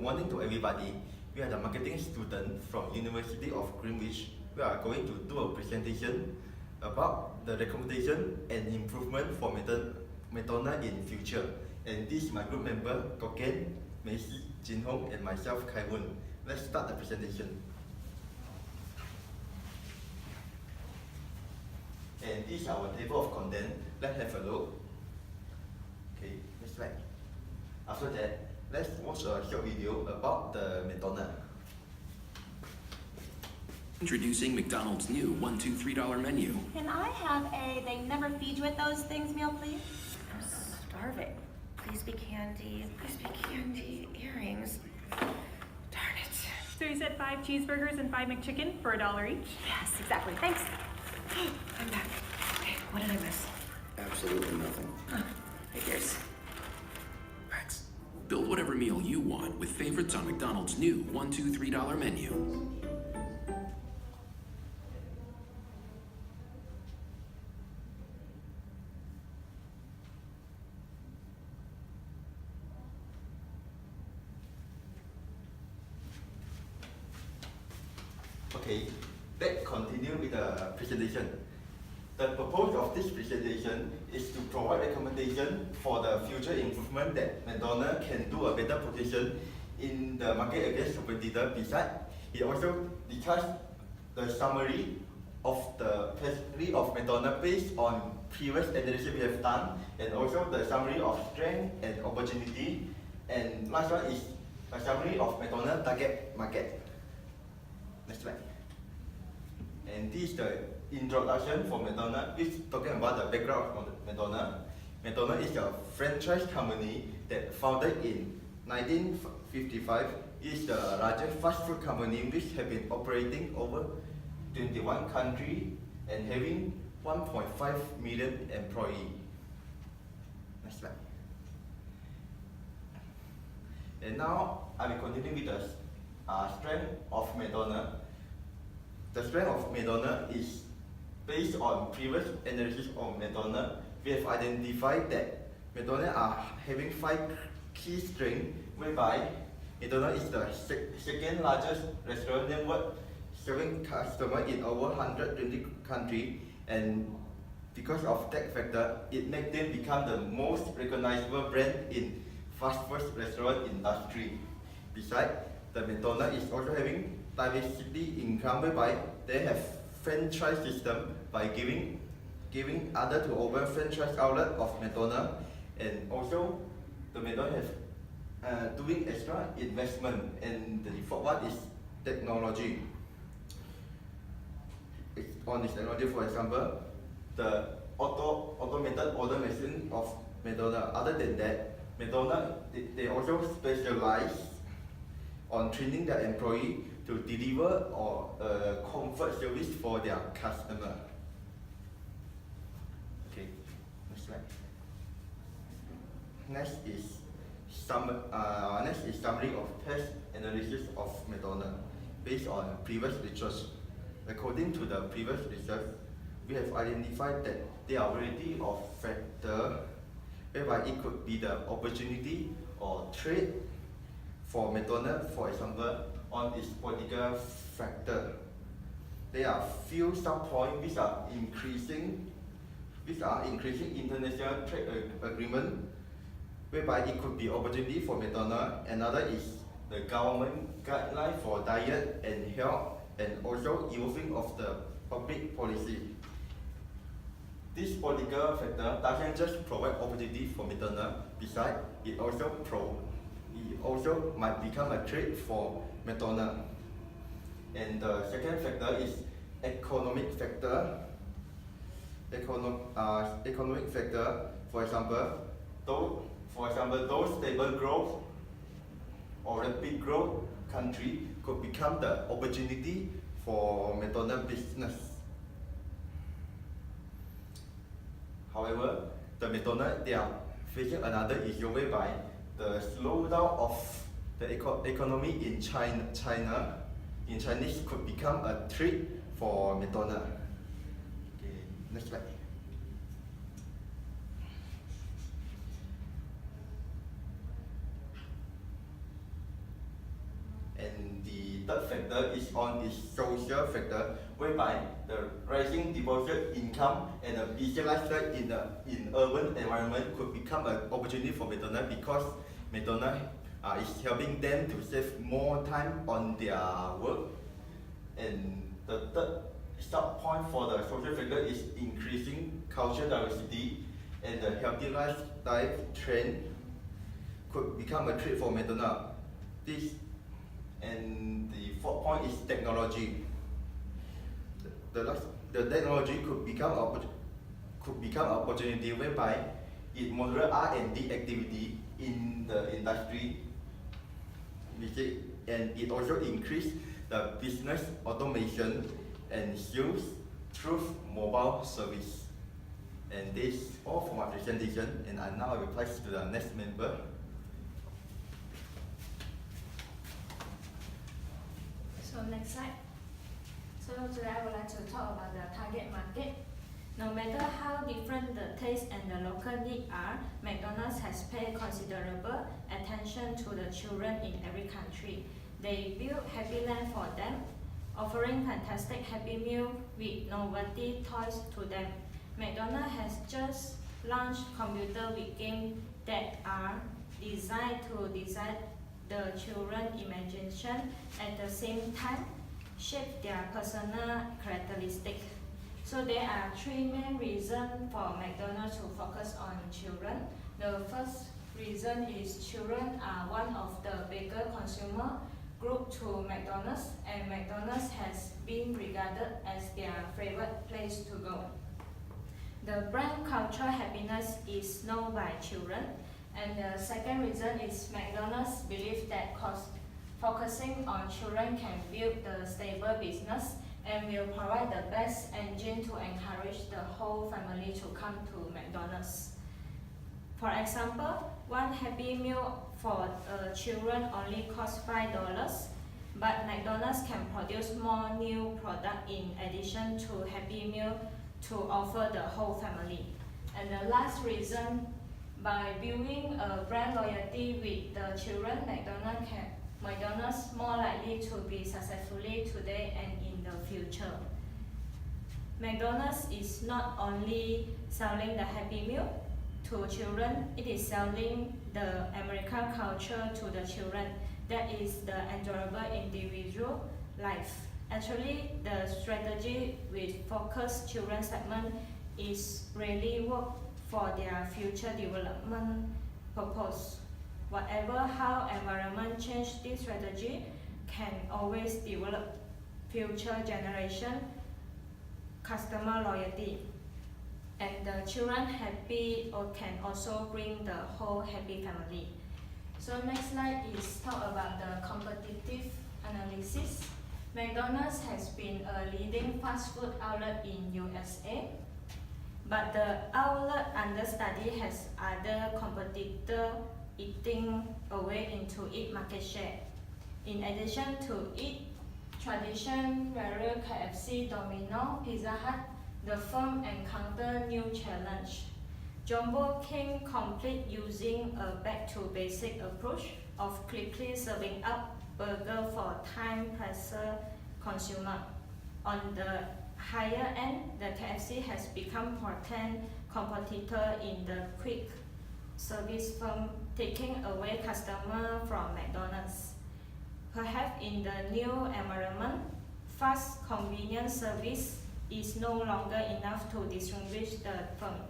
good morning to everybody. We are the marketing student from University of Greenwich. We are going to do a presentation about the recommendation and improvement for McDonald's in future. And this is my group member, Koken, Macy, Jin Hong, and myself, Kai Woon. Let's start the presentation. And this is our table of content. Let's have a look. Okay, next slide. After that, let's watch a short video about the McDonald's. Introducing McDonald's new $1, $2, $3 menu. Can I have a they never feed you at those things meal, please? I'm starving. Please be candy. Please be candy. Earrings. Darn it. So you said 5 cheeseburgers and 5 McChicken for $1 each? Yes, exactly. Thanks. I'm back. Okay, what did I miss? Absolutely nothing. Figures. Thanks. Build whatever meal you want with favorites on McDonald's new $1, $2, $3 menu. Okay, let's continue with the presentation. The purpose of this presentation is to provide recommendation for the future improvement that McDonald's can do a better position in the market against competitors. Besides, it also discuss the summary of the history of McDonald's based on previous analysis we have done, and also the summary of strength and opportunity. And last one is a summary of McDonald's target market. Next slide. And this is the introduction for McDonald's. It's talking about the background of McDonald's. McDonald's is a franchise company that founded in 1955. It's the largest fast food company which has been operating over 21 countries and having 1.5 million employees. Next slide. And now I will continue with the strength of McDonald's. The strength of McDonald's is based on previous analysis of McDonald's. We have identified that McDonald's are having 5 key strengths, whereby McDonald's is the second largest restaurant network, serving customers in over 120 countries, and because of that factor, it makes them become the most recognizable brand in fast food restaurant industry. Besides, the McDonald's is also having diversity income, whereby they have franchise system by giving other to over franchise outlet of McDonald's, and also the McDonald's have doing extra investment, and the fourth one is technology. On this technology, for example, the automated order machine of McDonald's. Other than that, McDonald's they also specialize on training their employee to deliver or comfort service for their customer. Okay, next slide. Next is summary of test analysis of McDonald's based on previous research. According to the previous research, we have identified that there are a variety of factors whereby it could be the opportunity or threat for McDonald's. For example, on its political factor, there are few sub-points which are increasing international trade agreement, whereby it could be opportunity for McDonald's. Another is the government guideline for diet and health, and also evolving of the public policy. This political factor doesn't just provide opportunity for McDonald's. Besides, it also might become a threat for McDonald's. And the second factor is economic factor. Economic factor, for example, those stable growth or rapid growth country could become the opportunity for McDonald's business. However, the McDonald's they are facing another issue, whereby the slowdown of the economy in China in Chinese could become a threat for McDonald's. Okay, next slide. third factor is on its social factor, whereby the rising deposit income and a busy lifestyle in urban environment could become an opportunity for McDonald's, because McDonald's is helping them to save more time on their work. And the third sub point for the social factor is increasing cultural diversity, and the healthy lifestyle trend could become a trend for McDonald's. And the fourth point is technology. The technology could become an opportunity whereby it moderate R&D activity in the industry, and it also increase the business automation and sales through mobile service. And this is all for my presentation, and now I will pass to the next member. So next slide. So today I would like to talk about the target market. No matter how different the taste and the local needs are, McDonald's has paid considerable attention to the children in every country. They build Happy Land for them, offering fantastic Happy Meal with novelty toys to them. McDonald's has just launched computer with games that are designed to excite the children's imagination, at the same time shape their personal characteristics. So there are three main reasons for McDonald's to focus on children. The first reason is children are one of the bigger consumer group to McDonald's, and McDonald's has been regarded as their favorite place to go. The brand culture happiness is known by children. And the second reason is McDonald's believes that focusing on children can build the stable business and will provide the best engine to encourage the whole family to come to McDonald's. For example, one Happy Meal for children only costs $5, but McDonald's can produce more new products in addition to Happy Meal to offer the whole family. And the last reason, by building a brand loyalty with the children, McDonald's more likely to be successfully today and in the future. McDonald's is not only selling the Happy Meal to children, it is selling the American culture to the children. That is the enjoyable individual life. Actually, the strategy with focused children segment is really work for their future development purpose. Whatever how environment change, this strategy can always develop future generation customer loyalty. And the children happy or can also bring the whole happy family. So next slide is talk about the competitive analysis. McDonald's has been a leading fast food outlet in USA. But the outlet under study has other competitors eating away into its market share. In addition to its tradition barrier KFC, Domino's, Pizza Hut, the firm encountered new challenge. Jumbo King complete using a back-to-basic approach of quickly serving up burger for time-pressed consumer. On the higher end, the KFC has become potent competitor in the quick service firm, taking away customer from McDonald's. Perhaps in the new environment, fast convenient service is no longer enough to distinguish the firm.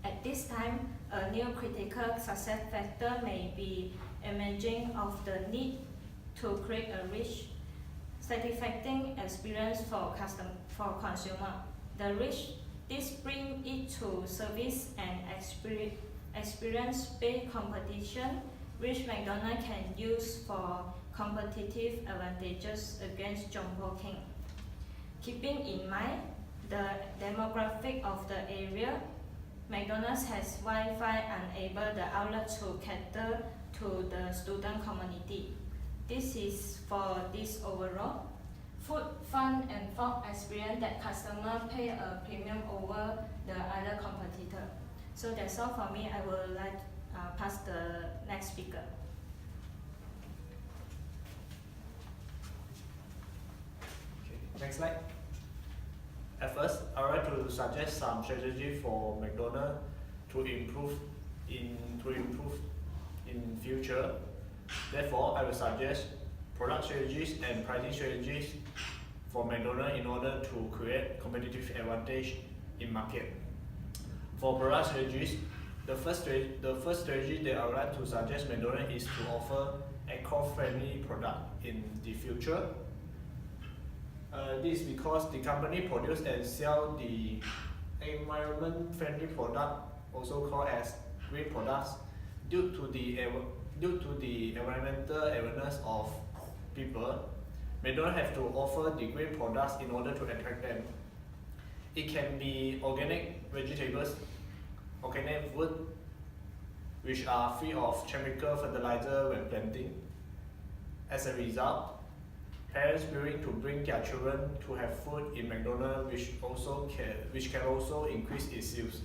At this time, a new critical success factor may be emerging of the need to create a rich, satisfying experience for consumer. This brings it to service and experience-based competition, which McDonald's can use for competitive advantages against Jumbo King. Keeping in mind the demographic of the area, McDonald's has Wi-Fi enabled the outlet to cater to the student community. This is for this overall food, fun, and fun experience that customers pay a premium over the other competitor. So that's all for me. I will like pass the next speaker. Next slide. At first, I would like to suggest some strategy for McDonald's to improve in future. Therefore, I will suggest product strategies and pricing strategies for McDonald's in order to create competitive advantage in market. For product strategies, the first strategy that I would like to suggest McDonald's is to offer eco-friendly product in the future. This is because the company produce and sell the environment-friendly product, also called as green products, due to the environmental awareness of people. McDonald's have to offer the green products in order to attract them. It can be organic vegetables, organic food, which are free of chemical fertilizer when planting. As a result, parents willing to bring their children to have food in McDonald's, which can also increase its sales.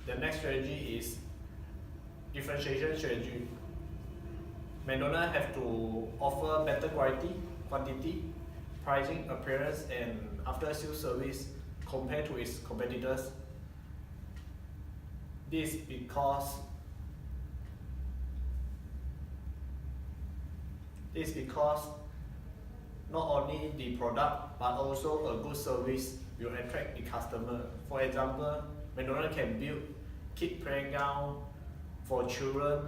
The next strategy is differentiation strategy. McDonald's have to offer better quality, quantity, pricing, appearance, and after-sales service compared to its competitors. This because not only the product but also a good service will attract the customer. For example, McDonald's can build kid playground for children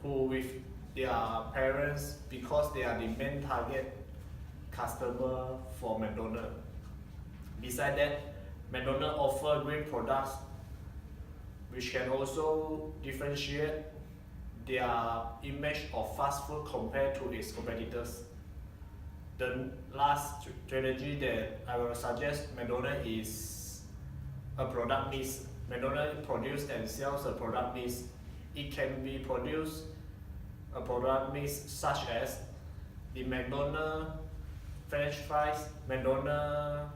who with their parents because they are the main target customer for McDonald's. Besides that, McDonald's offer green products which can also differentiate their image of fast food compared to its competitors. The last strategy that I will suggest McDonald's is a product mix. McDonald's produces and sells a product mix. It can be produced a product mix such as the McDonald's French fries, McDonald's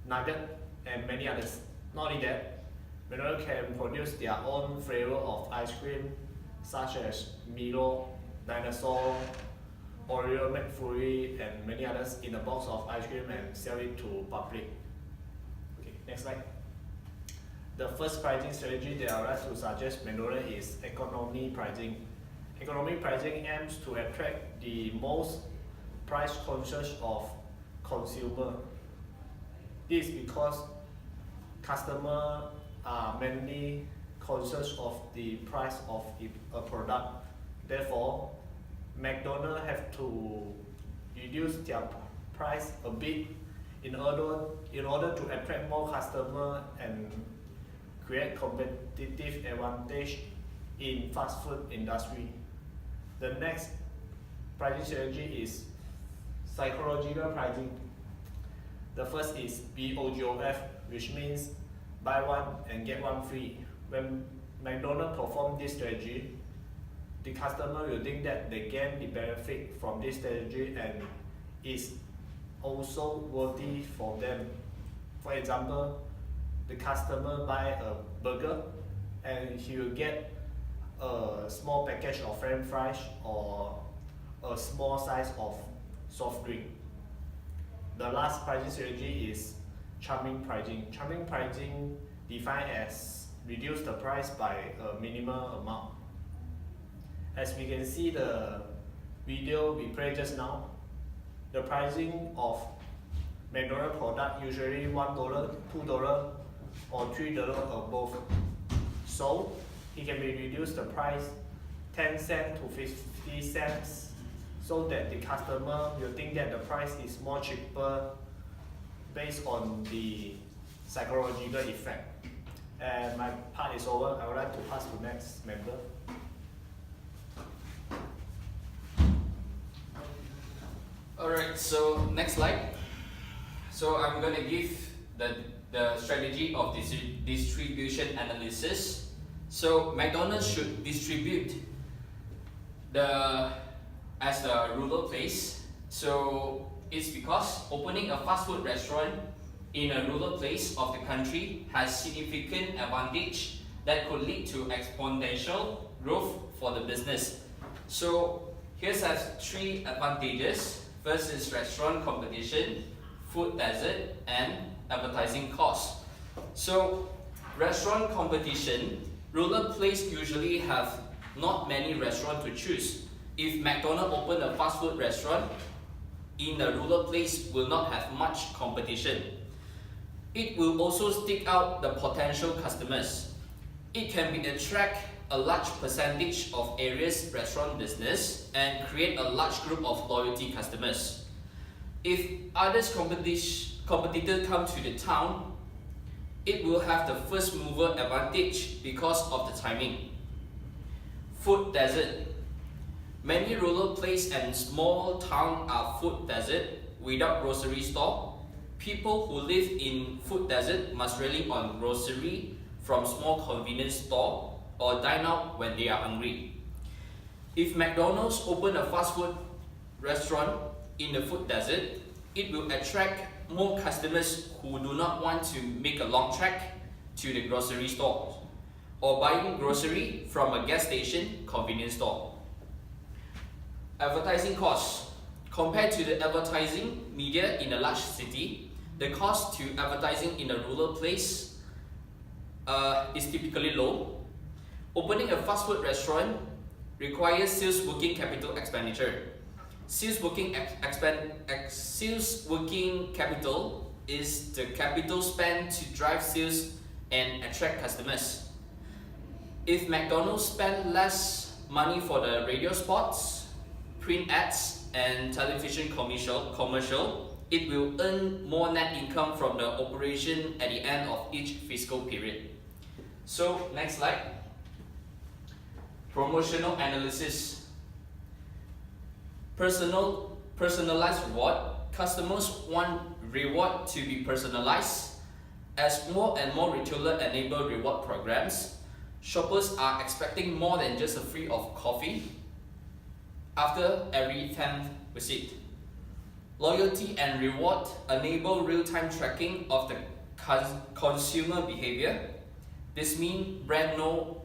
nugget, and many others. Not only that, McDonald's can produce their own flavor of ice cream such as Milo, Dinosaur, Oreo, McFlurry, and many others in a box of ice cream and sell it to public. Okay, next slide. The first pricing strategy that I would like to suggest McDonald's is economy pricing. Economy pricing aims to attract the most price conscious of consumer. This is because customers are mainly conscious of the price of a product. Therefore, McDonald's have to reduce their price a bit in order to attract more customers and create competitive advantage in fast food industry. The next pricing strategy is psychological pricing. The first is BOGOF, which means buy one and get one free. When McDonald's perform this strategy, the customer will think that they gain the benefit from this strategy and is also worthy for them. For example, the customer buy a burger and he will get a small package of French fries or a small size of soft drink. The last pricing strategy is charming pricing. Charming pricing defined as reduce the price by a minimal amount. As we can see the video we played just now, the pricing of McDonald's product usually $1, $2, or $3 above. So it can be reduced the price 10 cents to 50 cents so that the customer will think that the price is more cheaper based on the psychological effect. And my part is over. I would like to pass to next member. Alright, so next slide. So I'm gonna give the strategy of distribution analysis. So McDonald's should distribute as a rural place. So it's because opening a fast food restaurant in a rural place of the country has significant advantage that could lead to exponential growth for the business. So here's three advantages. First is restaurant competition, food desert, and advertising costs. So, restaurant competition, rural place usually have not many restaurants to choose. If McDonald's open a fast food restaurant in a rural place, will not have much competition. It will also stick out the potential customers. It can be attract a large percentage of area's restaurant business and create a large group of loyalty customers. If others competitors come to the town, it will have the first mover advantage because of the timing. Food desert. Many rural places and small towns are food desert without grocery store. People who live in food desert must rely on grocery from small convenience store or dine out when they are hungry. If McDonald's open a fast food restaurant in the food desert, it will attract more customers who do not want to make a long trek to the grocery store or buying grocery from a gas station convenience store. Advertising costs. Compared to the advertising media in a large city, the cost to advertising in a rural place is typically low. Opening a fast food restaurant requires sales working capital expenditure. Sales working capital is the capital spent to drive sales and attract customers. If McDonald's spend less money for the radio spots, print ads, and television commercial, it will earn more net income from the operation at the end of each fiscal period. So, next slide. Promotional analysis. Personalized reward. Customers want reward to be personalized. As more and more retailers enable reward programs, shoppers are expecting more than just a free of coffee after every 10th visit. Loyalty and reward enable real-time tracking of the consumer behavior. This means brand know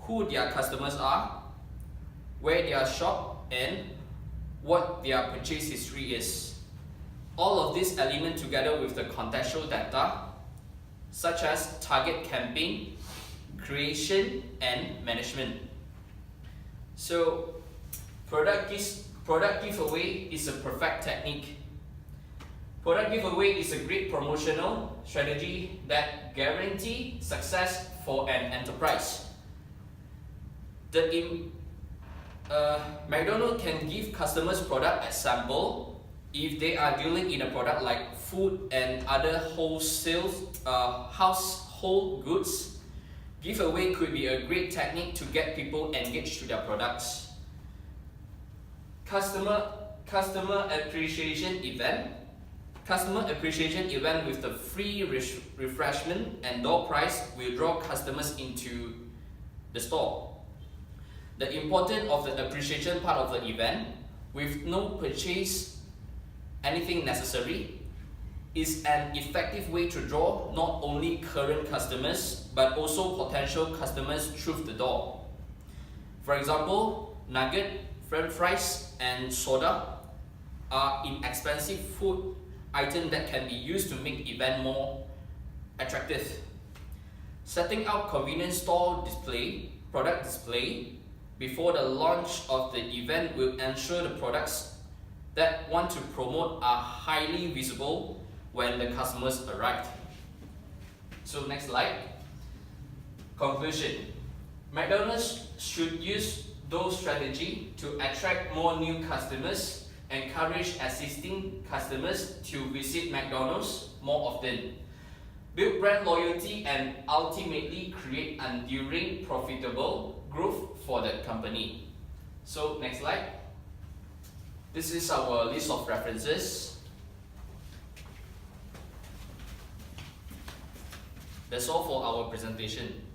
who their customers are, where they are shop, and what their purchase history is. All of these elements together with the contextual data, such as target campaign, creation, and management. So, product giveaway is a perfect technique. Product giveaway is a great promotional strategy that guarantees success for an enterprise. McDonald's can give customers product as sample if they are dealing in a product like food and other household goods. Giveaway could be a great technique to get people engaged to their products. Customer appreciation event. Customer appreciation event with the free refreshment and door prize will draw customers into the store. The importance of the appreciation part of the event, with no purchase anything necessary, is an effective way to draw not only current customers but also potential customers through the door. For example, nugget, french fries, and soda are inexpensive food items that can be used to make event more attractive. Setting up convenience store product display before the launch of the event will ensure the products that want to promote are highly visible when the customers arrive. So next slide. Conclusion. McDonald's should use those strategies to attract more new customers, encourage existing customers to visit McDonald's more often, build brand loyalty, and ultimately create enduring profitable growth for the company. So next slide. This is our list of references. That's all for our presentation.